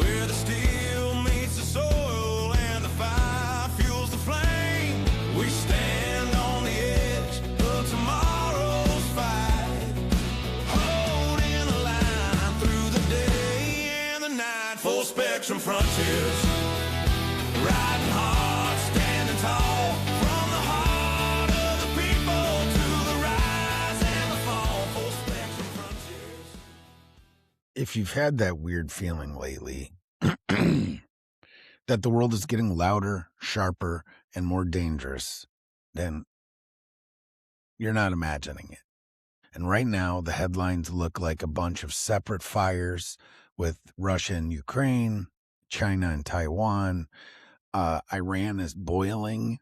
where the steel meets the soil and the fire fuels the flame. We stand on the edge of tomorrow's fight, holding the line through the day and the night. Full spectrum frontiers, riding hard, standing tall, from the heart of the people to the rise and the fall. Full spectrum frontiers. If you've had that weird feeling lately that the world is getting louder, sharper, and more dangerous, then you're not imagining it. And right now, the headlines look like a bunch of separate fires with Russia and Ukraine, China and Taiwan. Iran is boiling.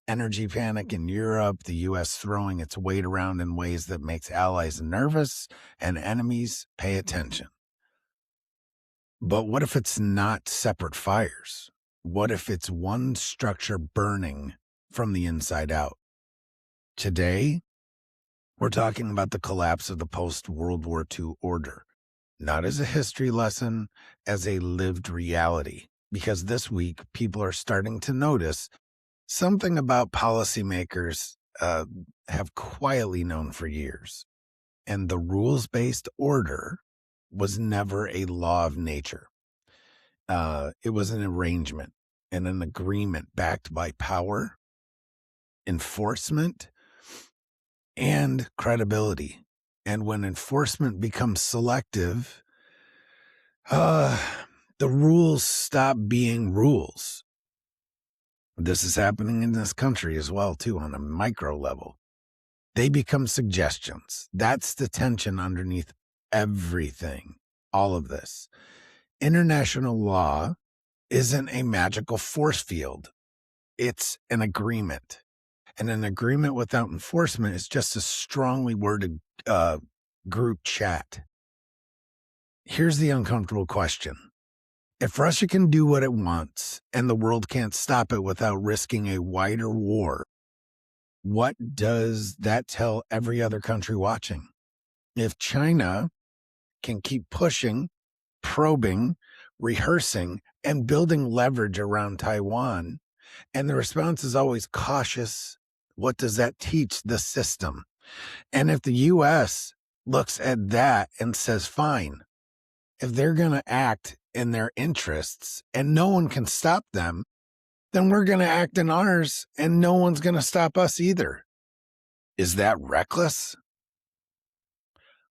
Energy panic in Europe, the U.S. throwing its weight around in ways that makes allies nervous and enemies pay attention. But what if it's not separate fires? What if it's one structure burning from the inside out? Today, we're talking about the collapse of the post-World War II order, not as a history lesson, as a lived reality. Because this week, people are starting to notice something about policymakers have quietly known for years. And the rules-based order was never a law of nature. It was an arrangement and an agreement backed by power, enforcement, and credibility. And when enforcement becomes selective, the rules stop being rules. This is happening in this country as well, too, on a micro level. They become suggestions. That's the tension underneath everything, all of this. International law isn't a magical force field. It's an agreement. And an agreement without enforcement is just a strongly worded group chat. Here's the uncomfortable question. If Russia can do what it wants and the world can't stop it without risking a wider war, what does that tell every other country watching? If China can keep pushing, probing, rehearsing, and building leverage around Taiwan, and the response is always cautious, what does that teach the system? And if the U.S. looks at that and says, fine, if they're going to act in their interests and no one can stop them, then we're going to act in ours and no one's going to stop us either. Is that reckless?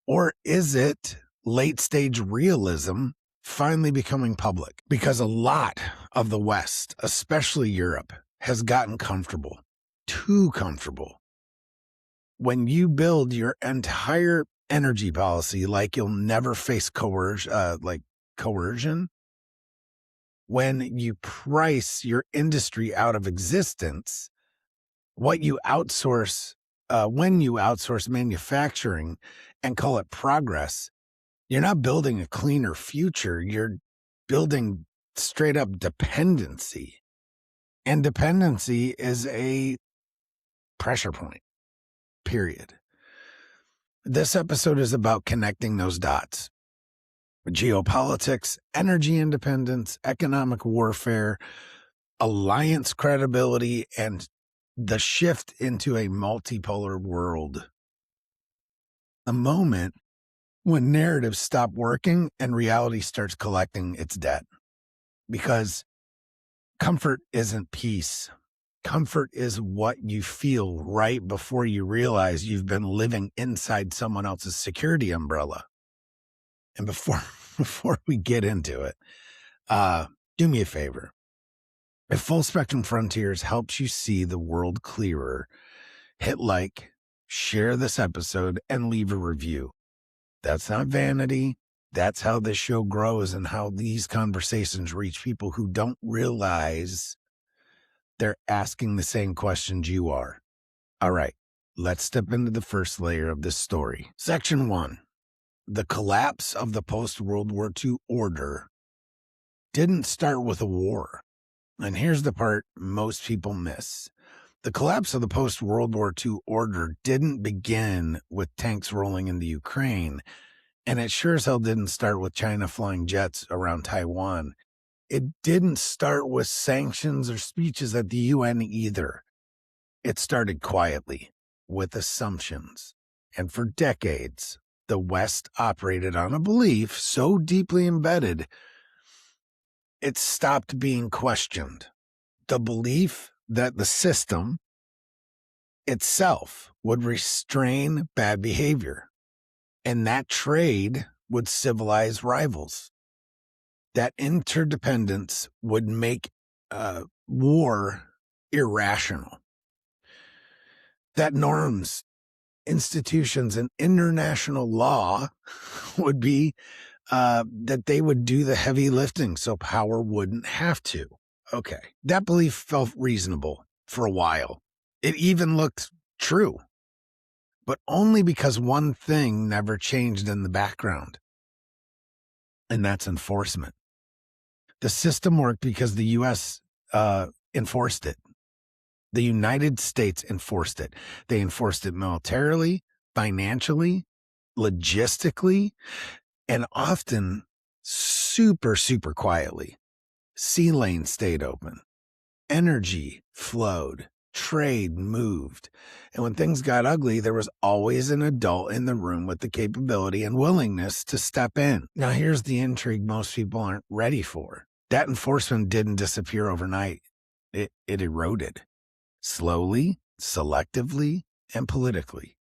Or is it late stage realism finally becoming public? Because a lot of the West, especially Europe, has gotten comfortable, too comfortable. When you build your entire energy policy like you'll never face coercion, when you price your industry out of existence, when you outsource manufacturing and call it progress, you're not building a cleaner future. You're building straight up dependency. And dependency is a pressure point, period. This episode is about connecting those dots. Geopolitics, energy independence, economic warfare, alliance credibility, and the shift into a multipolar world. The moment when narratives stop working and reality starts collecting its debt. Because comfort isn't peace. Comfort is what you feel right before you realize you've been living inside someone else's security umbrella. And before we get into it, do me a favor. If Full Spectrum Frontiers helps you see the world clearer, hit like, share this episode, and leave a review. That's not vanity. That's how this show grows and how these conversations reach people who don't realize they're asking the same questions you are. All right, let's step into the first layer of this story. Section 1. The collapse of the post-World War II order didn't start with a war. And here's the part most people miss. The collapse of the post-World War II order didn't begin with tanks rolling into Ukraine. And it sure as hell didn't start with China flying jets around Taiwan. It didn't start with sanctions or speeches at the UN either. It started quietly with assumptions. And for decades, the West operated on a belief so deeply embedded, it stopped being questioned. The belief that the system itself would restrain bad behavior, and that trade would civilize rivals, that interdependence would make war irrational, that norms, institutions, and international law would be that they would do the heavy lifting so power wouldn't have to. Okay, that belief felt reasonable for a while. It even looked true, but only because one thing never changed in the background, and that's enforcement. The system worked because the U.S. Enforced it. The United States enforced it. They enforced it militarily, financially, logistically, and often super, super quietly. Sea lanes stayed open. Energy flowed. Trade moved. And when things got ugly, there was always an adult in the room with the capability and willingness to step in. Now, here's the intrigue most people aren't ready for. That enforcement didn't disappear overnight. It eroded. Slowly, selectively, and politically.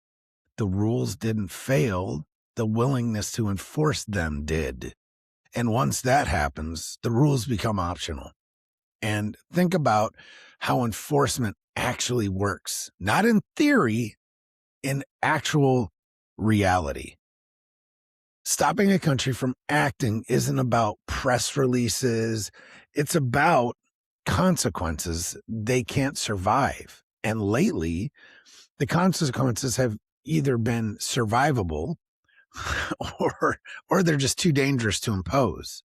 The rules didn't fail. The willingness to enforce them did. And once that happens, the rules become optional. And think about how enforcement actually works. Not in theory, in actual reality. Stopping a country from acting isn't about press releases. It's about consequences they can't survive. And lately, the consequences have either been survivable or they're just too dangerous to impose.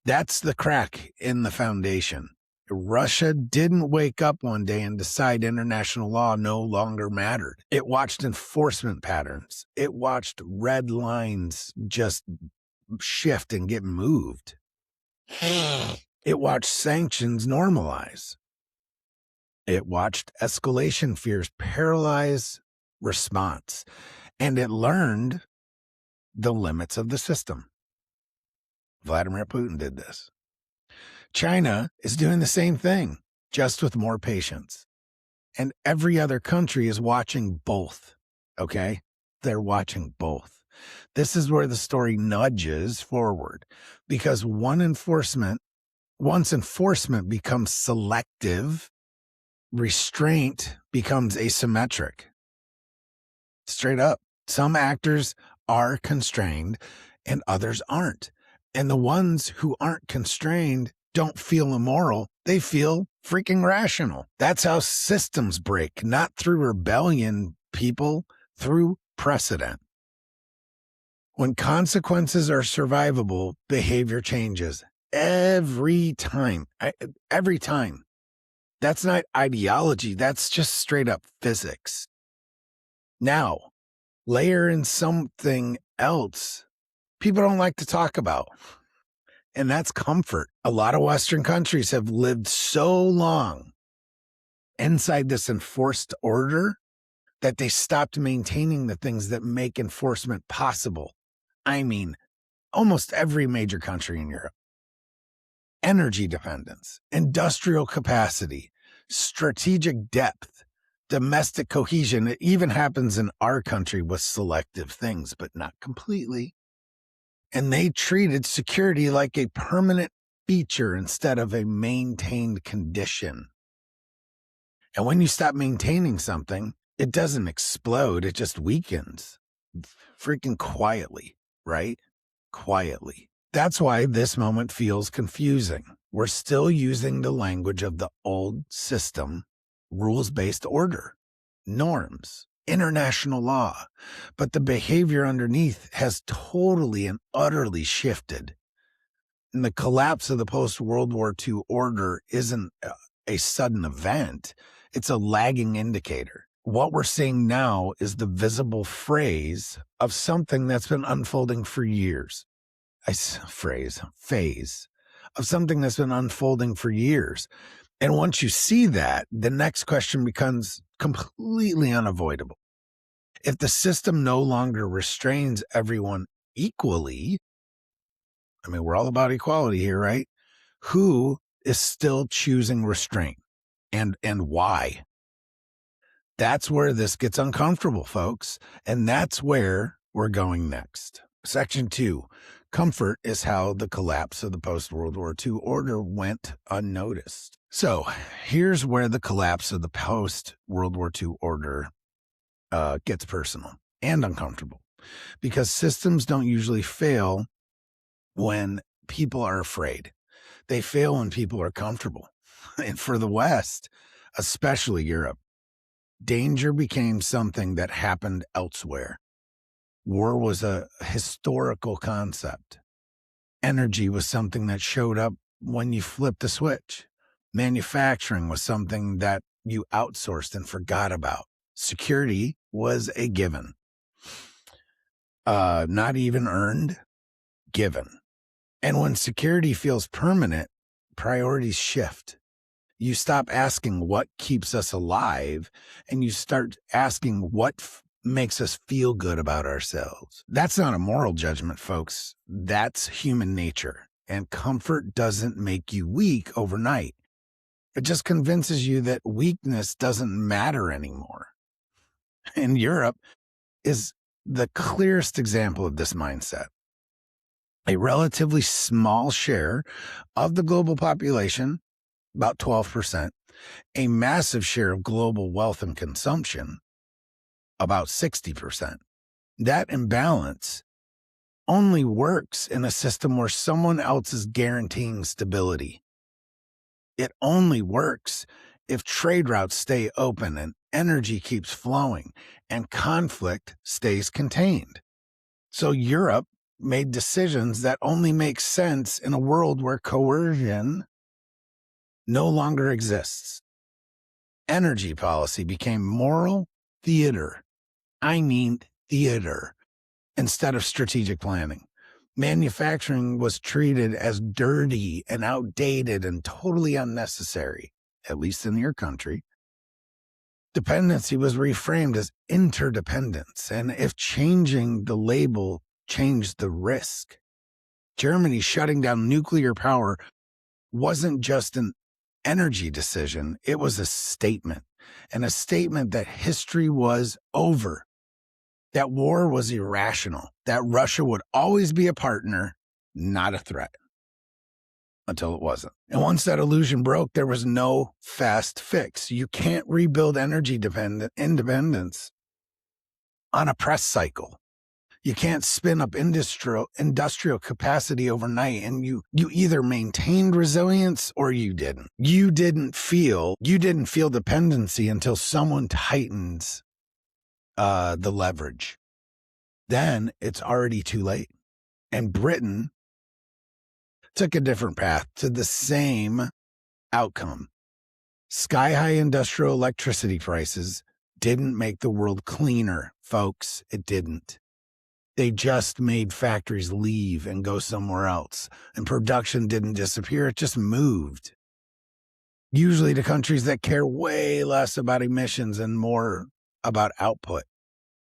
That's the crack in the foundation. Russia didn't wake up one day and decide international law no longer mattered. It watched enforcement patterns. It watched red lines just shift and get moved. It watched sanctions normalize. It watched escalation fears paralyze response. And it learned the limits of the system. Vladimir Putin did this. China is doing the same thing, just with more patience. And every other country is watching both, okay? They're watching both. This is where the story nudges forward, because once enforcement becomes selective, restraint becomes asymmetric. Straight up, some actors are constrained and others aren't. And the ones who aren't constrained don't feel immoral. They feel freaking rational. That's how systems break, not through rebellion, people, through precedent. When consequences are survivable, behavior changes every time. Every time. That's not ideology. That's just straight up physics. Now, layer in something else people don't like to talk about. And that's comfort. A lot of Western countries have lived so long inside this enforced order that they stopped maintaining the things that make enforcement possible. I mean, almost every major country in Europe. Energy dependence, industrial capacity, strategic depth, domestic cohesion. It even happens in our country with selective things, but not completely. And they treated security like a permanent feature instead of a maintained condition. And when you stop maintaining something, it doesn't explode, it just weakens. Freaking quietly, right? Quietly. That's why this moment feels confusing. We're still using the language of the old system, rules-based order, norms, international law, but the behavior underneath has totally and utterly shifted. And the collapse of the post-World War II order isn't a sudden event. It's a lagging indicator. what we're seeing now is the visible phase of something that's been unfolding for years. Phase of something that's been unfolding for years. And once you see that, the next question becomes completely unavoidable. If the system no longer restrains everyone equally, I mean, we're all about equality here, right? Who is still choosing restraint and why? That's where this gets uncomfortable, folks. And that's where we're going next. Section 2, comfort is how the collapse of the post-World War II order went unnoticed. So here's where the collapse of the post-World War II order gets personal and uncomfortable, because systems don't usually fail when people are afraid. They fail when people are comfortable. And for the West, especially Europe, danger became something that happened elsewhere. War was a historical concept. Energy was something that showed up when you flipped the switch. Manufacturing was something that you outsourced and forgot about. Security was a given. Not even earned, given. And when security feels permanent, priorities shift. You stop asking what keeps us alive, and you start asking what makes us feel good about ourselves. That's not a moral judgment, folks. That's human nature. And comfort doesn't make you weak overnight. It just convinces you that weakness doesn't matter anymore. And Europe is the clearest example of this mindset. A relatively small share of the global population, about 12%, a massive share of global wealth and consumption, about 60%. That imbalance only works in a system where someone else is guaranteeing stability. It only works if trade routes stay open and energy keeps flowing and conflict stays contained. So Europe made decisions that only make sense in a world where coercion no longer exists. Energy policy became moral theater. I mean theater, instead of strategic planning. Manufacturing was treated as dirty and outdated and totally unnecessary, at least in your country. Dependency was reframed as interdependence, and if changing the label changed the risk. Germany shutting down nuclear power wasn't just an energy decision, it was a statement, and a statement that history was over, that war was irrational, that Russia would always be a partner, not a threat, until it wasn't. And once that illusion broke, there was no fast fix. You can't rebuild energy independence on a press cycle. You can't spin up industrial capacity overnight, and you either maintained resilience or you didn't. You didn't feel dependency until someone tightens the leverage. Then it's already too late. And Britain took a different path to the same outcome. Sky-high industrial electricity prices didn't make the world cleaner, folks. It didn't. They just made factories leave and go somewhere else. And production didn't disappear, it just moved. Usually to countries that care way less about emissions and more about output.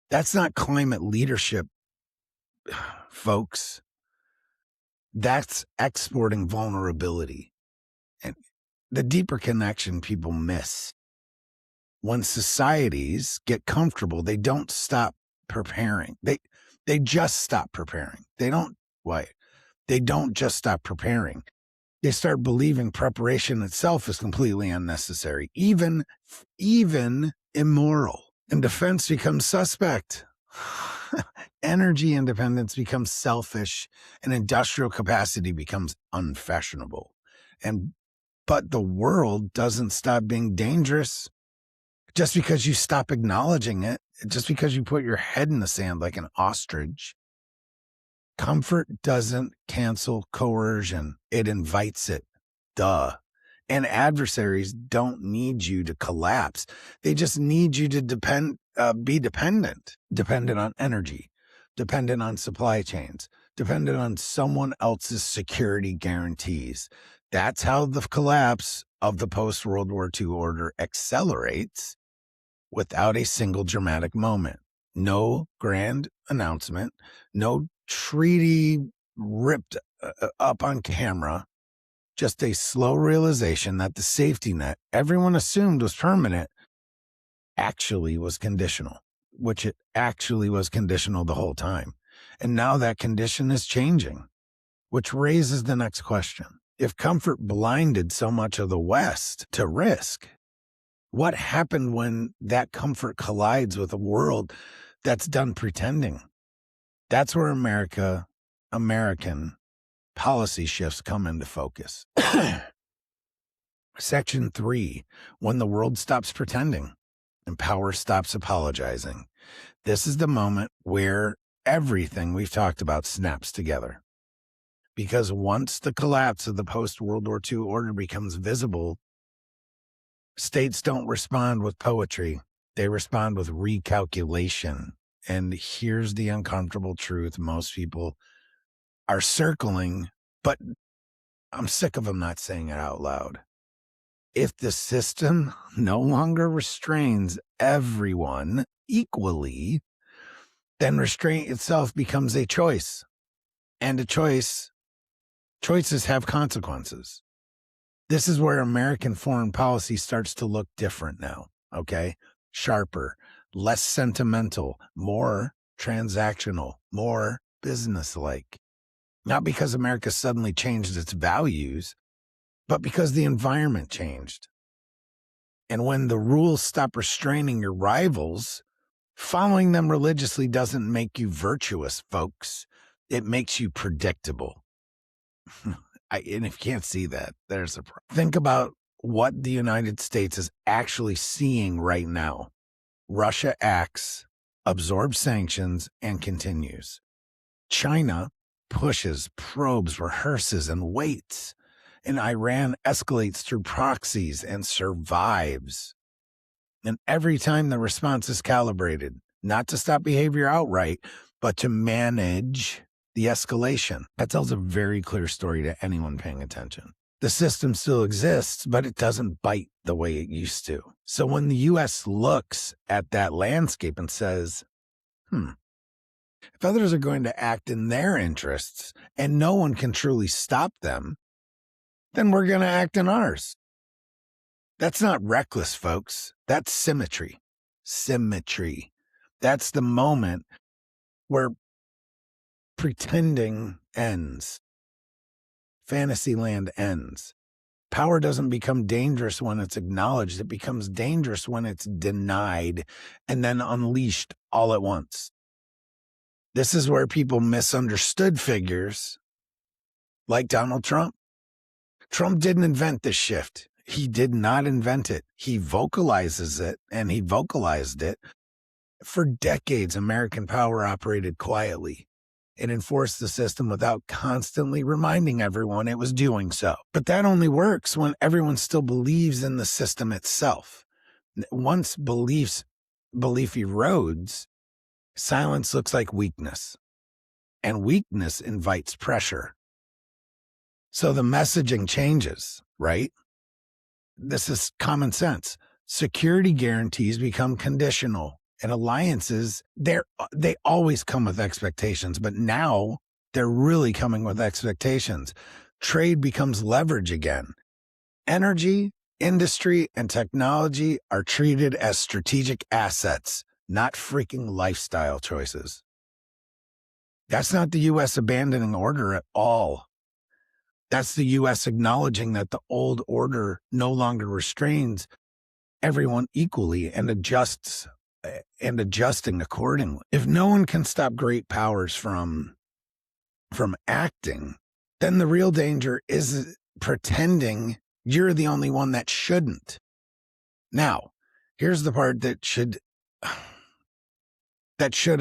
That's not climate leadership, folks. That's exporting vulnerability. And the deeper connection people miss. When societies get comfortable, they don't stop preparing. They just stop preparing. They don't just stop preparing. They start believing preparation itself is completely unnecessary, even immoral. And defense becomes suspect. Energy independence becomes selfish, and industrial capacity becomes unfashionable. But the world doesn't stop being dangerous just because you stop acknowledging it, just because you put your head in the sand like an ostrich. Comfort doesn't cancel coercion. It invites it. Duh. And adversaries don't need you to collapse. They just need you to be dependent on energy, dependent on supply chains, dependent on someone else's security guarantees. That's how the collapse of the post-World War II order accelerates without a single dramatic moment. No grand announcement, no treaty ripped up on camera, just a slow realization that the safety net everyone assumed was permanent actually was conditional, which it actually was conditional the whole time. And now that condition is changing, which raises the next question. If comfort blinded so much of the West to risk, what happened when that comfort collides with a world that's done pretending? That's where American policy shifts come into focus. Section 3, when the world stops pretending and power stops apologizing. This is the moment where everything we've talked about snaps together. Because once the collapse of the post-World War II order becomes visible, states don't respond with poetry. They respond with recalculation. And here's the uncomfortable truth most people are circling, but I'm sick of them not saying it out loud. If the system no longer restrains everyone equally, then restraint itself becomes a choice. And choices have consequences. This is where American foreign policy starts to look different now, okay? Sharper, less sentimental, more transactional, more business-like. Not because America suddenly changed its values, but because the environment changed. And when the rules stop restraining your rivals, following them religiously doesn't make you virtuous, folks. It makes you predictable. And if you can't see that, there's a problem. Think about what the United States is actually seeing right now. Russia acts, absorbs sanctions, and continues. China pushes, probes, rehearses, and waits. And Iran escalates through proxies and survives. And every time the response is calibrated, not to stop behavior outright, but to manage the escalation. That tells a very clear story to anyone paying attention. The system still exists, but it doesn't bite the way it used to. So when the U.S. looks at that landscape and says, if others are going to act in their interests and no one can truly stop them, then we're going to act in ours. That's not reckless, folks. That's symmetry. Symmetry. That's the moment where pretending ends. Fantasyland ends. Power doesn't become dangerous when it's acknowledged. It becomes dangerous when it's denied and then unleashed all at once. This is where people misunderstood figures like Donald Trump. Trump didn't invent this shift. He did not invent it. He vocalizes it, and he vocalized it. For decades, American power operated quietly. It enforced the system without constantly reminding everyone it was doing so. But that only works when everyone still believes in the system itself. Once belief erodes, silence looks like weakness, and weakness invites pressure. So the messaging changes, right? This is common sense. Security guarantees become conditional, and alliances, they always come with expectations, but now they're really coming with expectations. Trade becomes leverage again. Energy, industry, and technology are treated as strategic assets, not freaking lifestyle choices. That's not the U.S. abandoning order at all. That's the U.S. acknowledging that the old order no longer restrains everyone equally and adjusting accordingly. If no one can stop great powers from acting, then the real danger is pretending you're the only one that shouldn't. Now, here's the part that should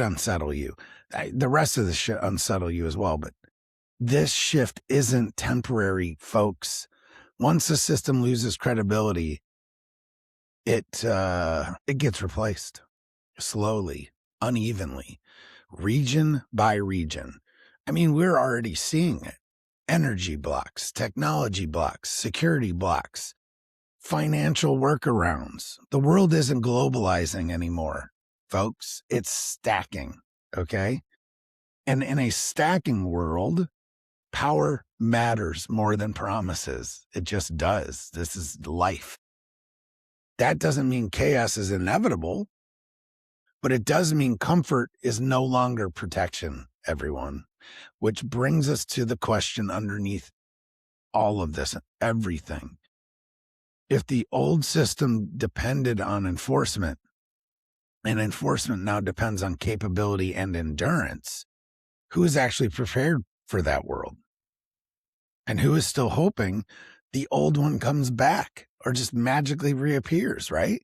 unsettle you. The rest of this should unsettle you as well, but this shift isn't temporary, folks. Once the system loses credibility, it gets replaced slowly, unevenly, region by region. I mean, we're already seeing it. Energy blocks, technology blocks, security blocks, financial workarounds. The world isn't globalizing anymore, folks. It's stacking, okay? And in a stacking world, power matters more than promises. It just does. This is life. That doesn't mean chaos is inevitable, but it does mean comfort is no longer protection, everyone. Which brings us to the question underneath all of this, everything. If the old system depended on enforcement, and enforcement now depends on capability and endurance, who is actually prepared for that world? And who is still hoping the old one comes back or just magically reappears, right?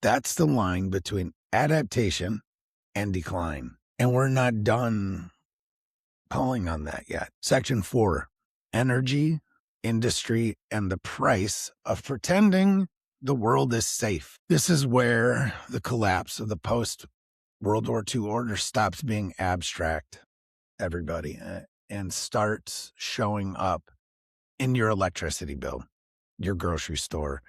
That's the line between adaptation and decline. And we're not done pulling on that yet. Section 4, energy, industry, and the price of pretending the world is safe. This is where the collapse of the post-World War II order stops being abstract, everybody, and starts showing up in your electricity bill, your grocery store,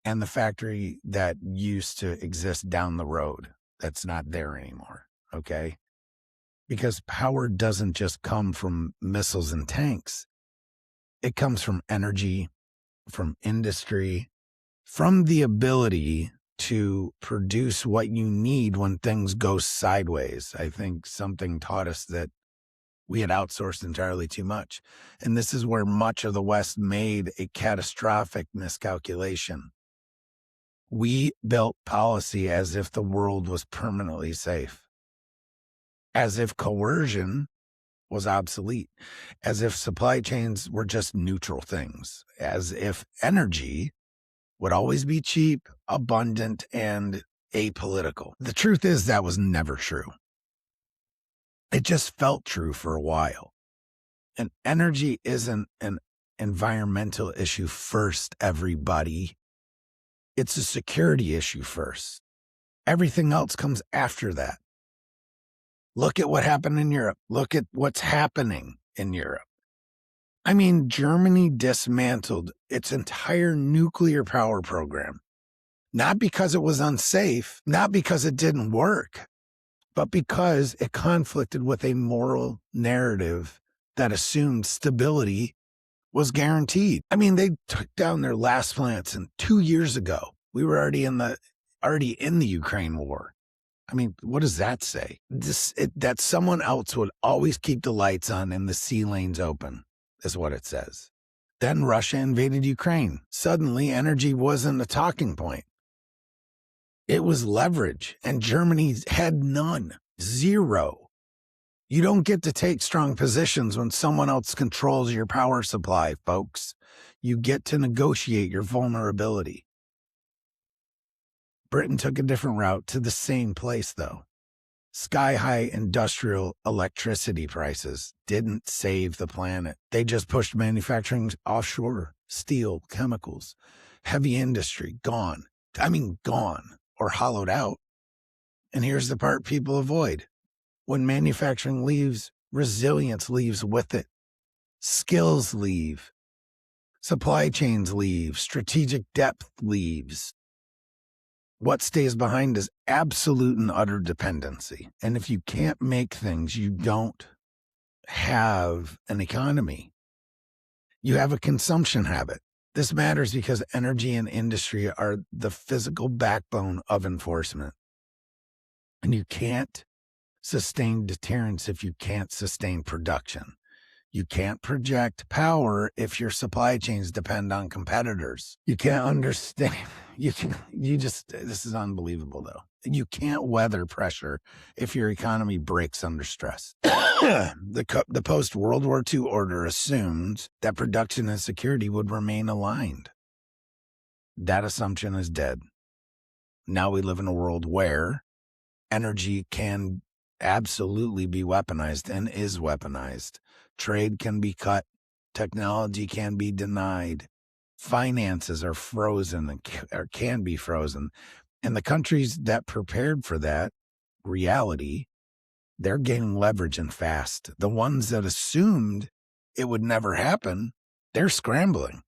and the factory that used to exist down the road that's not there anymore, okay? Because power doesn't just come from missiles and tanks. It comes from energy, from industry, from the ability to produce what you need when things go sideways. I think something taught us that we had outsourced entirely too much. And this is where much of the West made a catastrophic miscalculation. We built policy as if the world was permanently safe, as if coercion was obsolete, as if supply chains were just neutral things, as if energy would always be cheap, abundant, and apolitical. The truth is that was never true. It just felt true for a while. And energy isn't an environmental issue first, everybody. It's a security issue first. Everything else comes after that. Look at what happened in Europe. Look at what's happening in Europe. I mean, Germany dismantled its entire nuclear power program, not because it was unsafe, not because it didn't work, but because it conflicted with a moral narrative that assumed stability was guaranteed. I mean, they took down their last plants, and 2 years ago, we were already in the Ukraine war. I mean, what does that say? That someone else would always keep the lights on and the sea lanes open, is what it says. Then Russia invaded Ukraine. Suddenly, energy wasn't a talking point. It was leverage, and Germany had none, zero. You don't get to take strong positions when someone else controls your power supply, folks. You get to negotiate your vulnerability. Britain took a different route to the same place, though. Sky-high industrial electricity prices didn't save the planet. They just pushed manufacturing offshore. Steel, chemicals, heavy industry, gone. I mean, gone or hollowed out. And here's the part people avoid. When manufacturing leaves, resilience leaves with it. Skills leave. Supply chains leave. Strategic depth leaves. What stays behind is absolute and utter dependency. And if you can't make things, you don't have an economy. You have a consumption habit. This matters because energy and industry are the physical backbone of enforcement. And you can't sustain deterrence if you can't sustain production. You can't project power if your supply chains depend on competitors. You can't understand. This is unbelievable though. You can't weather pressure if your economy breaks under stress. The post-World War II order assumed that production and security would remain aligned. That assumption is dead. Now we live in a world where energy can absolutely be weaponized and is weaponized. Trade can be cut. Technology can be denied. Finances are frozen or can be frozen. And the countries that prepared for that reality, they're gaining leverage and fast. The ones that assumed it would never happen, they're scrambling.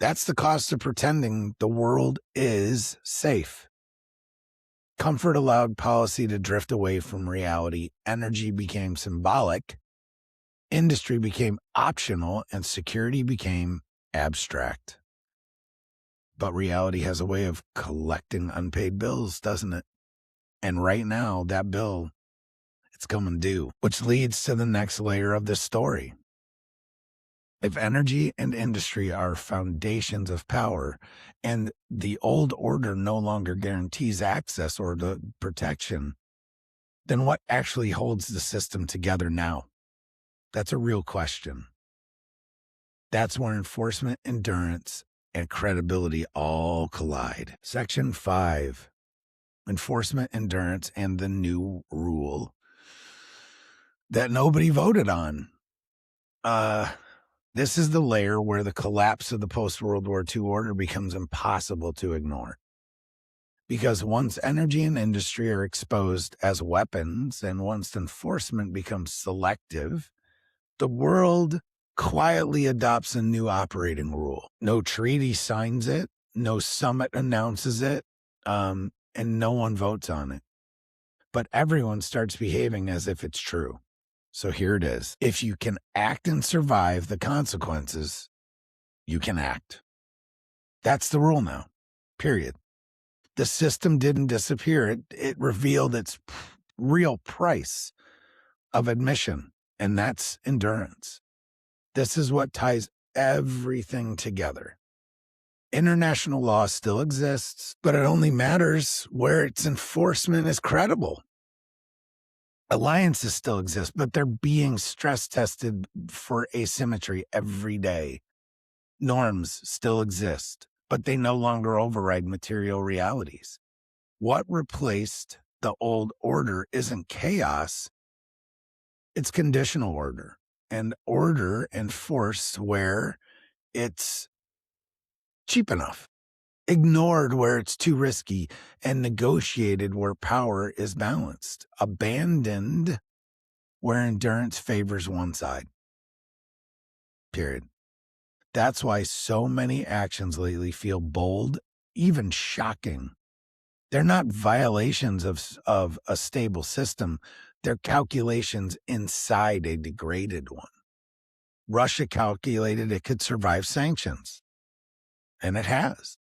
That's the cost of pretending the world is safe. Comfort allowed policy to drift away from reality. Energy became symbolic. Industry became optional, and security became abstract. But reality has a way of collecting unpaid bills, doesn't it? And right now, that bill, it's coming due, which leads to the next layer of this story. If energy and industry are foundations of power, and the old order no longer guarantees access or the protection, then what actually holds the system together now? That's a real question. That's where enforcement, endurance, and credibility all collide. Section 5, enforcement, endurance, and the new rule that nobody voted on. This is the layer where the collapse of the post-World War II order becomes impossible to ignore. Because once energy and industry are exposed as weapons, and once enforcement becomes selective, the world quietly adopts a new operating rule. No treaty signs it, no summit announces it, and no one votes on it. But everyone starts behaving as if it's true. So here it is. If you can act and survive the consequences, you can act. That's the rule now, period. The system didn't disappear. It revealed its real price of admission, and that's endurance. This is what ties everything together. International law still exists, but it only matters where its enforcement is credible. Alliances still exist, but they're being stress tested for asymmetry every day. Norms still exist, but they no longer override material realities. What replaced the old order isn't chaos, it's conditional order. And order enforced where it's cheap enough, ignored where it's too risky, and negotiated where power is balanced, abandoned where endurance favors one side. Period. That's why so many actions lately feel bold, even shocking. They're not violations of a stable system. They're calculations inside a degraded one. Russia calculated it could survive sanctions, and it has.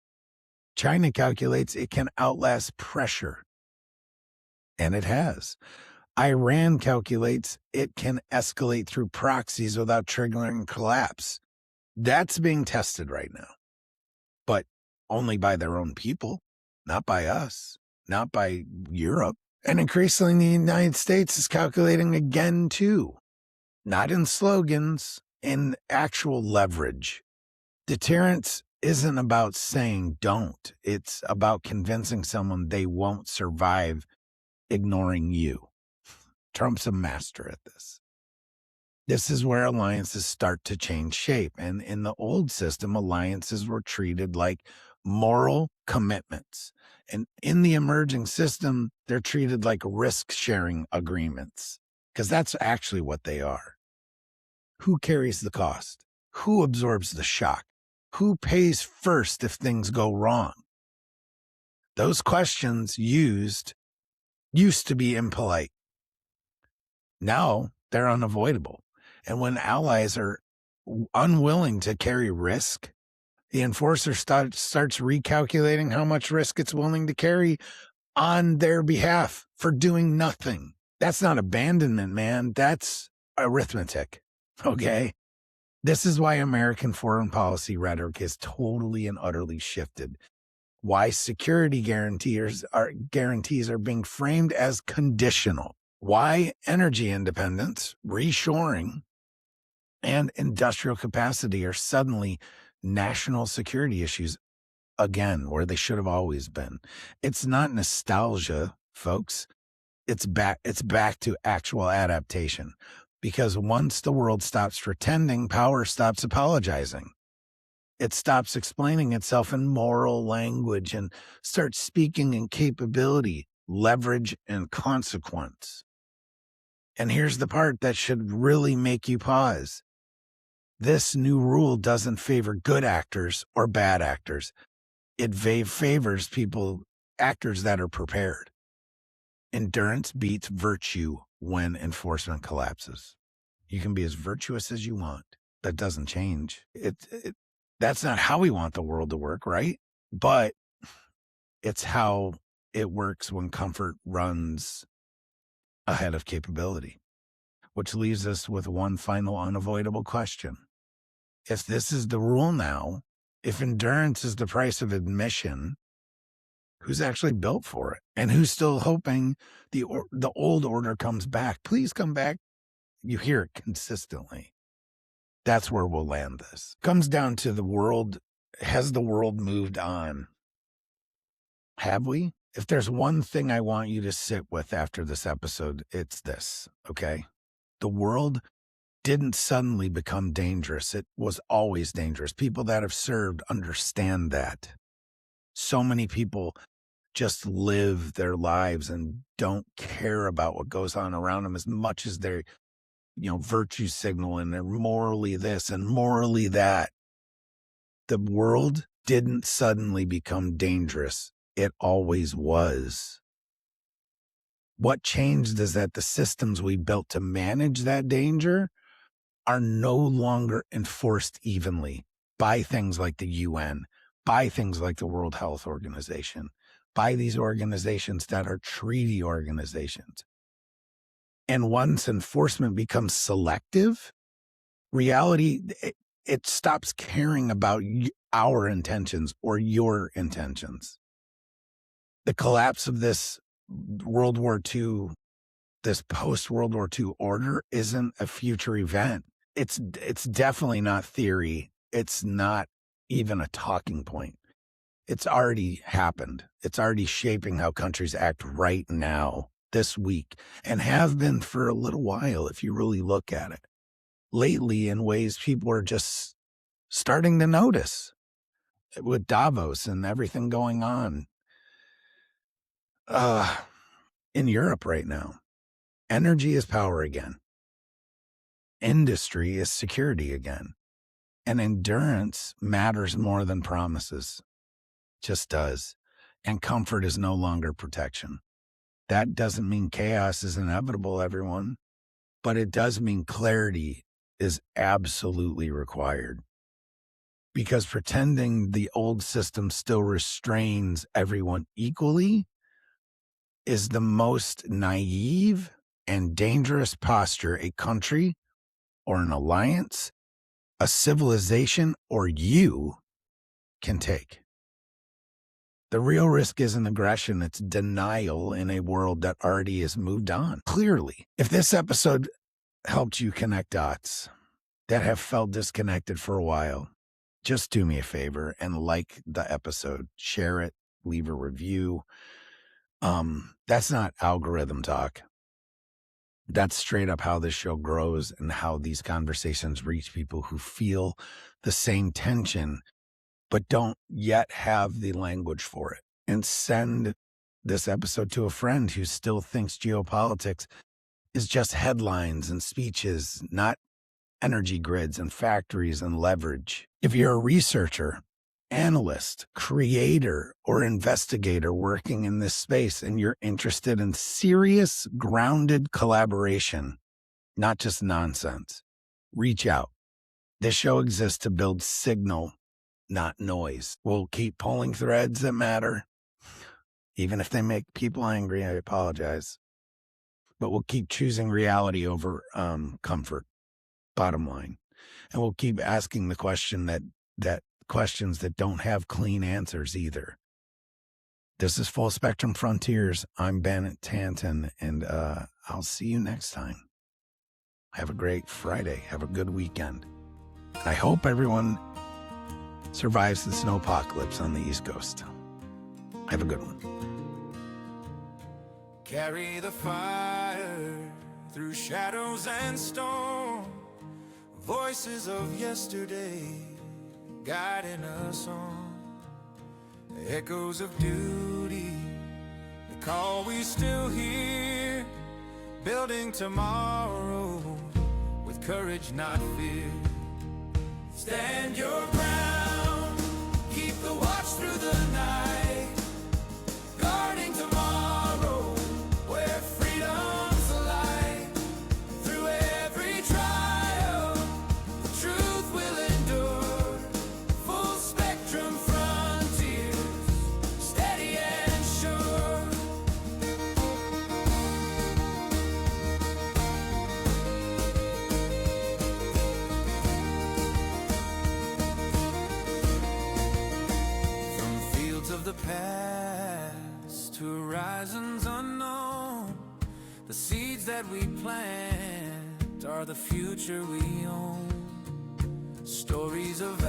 China calculates it can outlast pressure, and it has. Iran calculates it can escalate through proxies without triggering collapse. That's being tested right now, but only by their own people, not by us, not by Europe. And increasingly, the United States is calculating again, too. Not in slogans, in actual leverage. Deterrence isn't about saying don't. It's about convincing someone they won't survive ignoring you. Trump's a master at this. This is where alliances start to change shape. And in the old system, alliances were treated like moral commitments. And in the emerging system, they're treated like risk-sharing agreements, because that's actually what they are. Who carries the cost? Who absorbs the shock? Who pays first if things go wrong? Those questions used to be impolite. Now they're unavoidable. And when allies are unwilling to carry risk, the enforcer starts recalculating how much risk it's willing to carry on their behalf for doing nothing. That's not abandonment, man. That's arithmetic. Okay? This is why American foreign policy rhetoric is totally and utterly shifted. Why security guarantees are being framed as conditional. Why energy independence, reshoring, and industrial capacity are suddenly national security issues again, where they should have always been. It's not nostalgia, folks. It's back to actual adaptation. Because once the world stops pretending, power stops apologizing. It stops explaining itself in moral language and starts speaking in capability, leverage, and consequence. And here's the part that should really make you pause. This new rule doesn't favor good actors or bad actors. It favors actors that are prepared. Endurance beats virtue when enforcement collapses. You can be as virtuous as you want. That doesn't change. That's not how we want the world to work, right? But it's how it works when comfort runs ahead of capability, which leaves us with one final unavoidable question. If this is the rule now, if endurance is the price of admission, who's actually built for it? And who's still hoping the old order comes back? Please come back. You hear it consistently. That's where we'll land this. Comes down to the world. Has the world moved on? Have we? If there's one thing I want you to sit with after this episode, it's this, okay? The world didn't suddenly become dangerous. It was always dangerous. People that have served understand that. So many people just live their lives and don't care about what goes on around them as much as they're, virtue signal, and they're morally this and morally that. The world didn't suddenly become dangerous. It always was. What changed is that the systems we built to manage that danger are no longer enforced evenly by things like the UN, by things like the World Health Organization, by these organizations that are treaty organizations. And once enforcement becomes selective, reality, it stops caring about our intentions or your intentions. The collapse of this World War II, this post-World War II order isn't a future event. It's definitely not theory. It's not even a talking point. It's already happened. It's already shaping how countries act right now, this week, and have been for a little while if you really look at it. Lately, in ways people are just starting to notice, with Davos and everything going on in Europe right now. Energy is power again. Industry is security again. And endurance matters more than promises. Just does. And comfort is no longer protection. That doesn't mean chaos is inevitable, everyone, but it does mean clarity is absolutely required. Because pretending the old system still restrains everyone equally is the most naive and dangerous posture a country or an alliance, a civilization, or you can take. The real risk isn't aggression, it's denial in a world that already has moved on. Clearly, if this episode helped you connect dots that have felt disconnected for a while, just do me a favor and like the episode, share it, leave a review. That's not algorithm talk. That's straight up how this show grows and how these conversations reach people who feel the same tension, but don't yet have the language for it. And send this episode to a friend who still thinks geopolitics is just headlines and speeches, not energy grids and factories and leverage. If you're a researcher, analyst, creator, or investigator working in this space and you're interested in serious, grounded collaboration, not just nonsense, reach out. This show exists to build signal, not noise. We'll keep pulling threads that matter. Even if they make people angry, I apologize. But we'll keep choosing reality over comfort, bottom line. And we'll keep asking the question that questions that don't have clean answers either. This is Full Spectrum Frontiers. I'm Bennett Tanton, and I'll see you next time. Have a great Friday. Have a good weekend. I hope everyone survives the snowpocalypse on the East Coast. Have a good one. Carry the fire through shadows and storm. Voices of yesterday guiding us on. The echoes of duty, the call we still hear, building tomorrow with courage, not fear. Stand your ground, keep the watch through the night, guarding tomorrow where freedom's alive. Through every trial, the truth will endure. Full spectrum frontiers, steady and sure. From fields of the past to horizons unknown, the seeds that we plant are the future we own. Stories of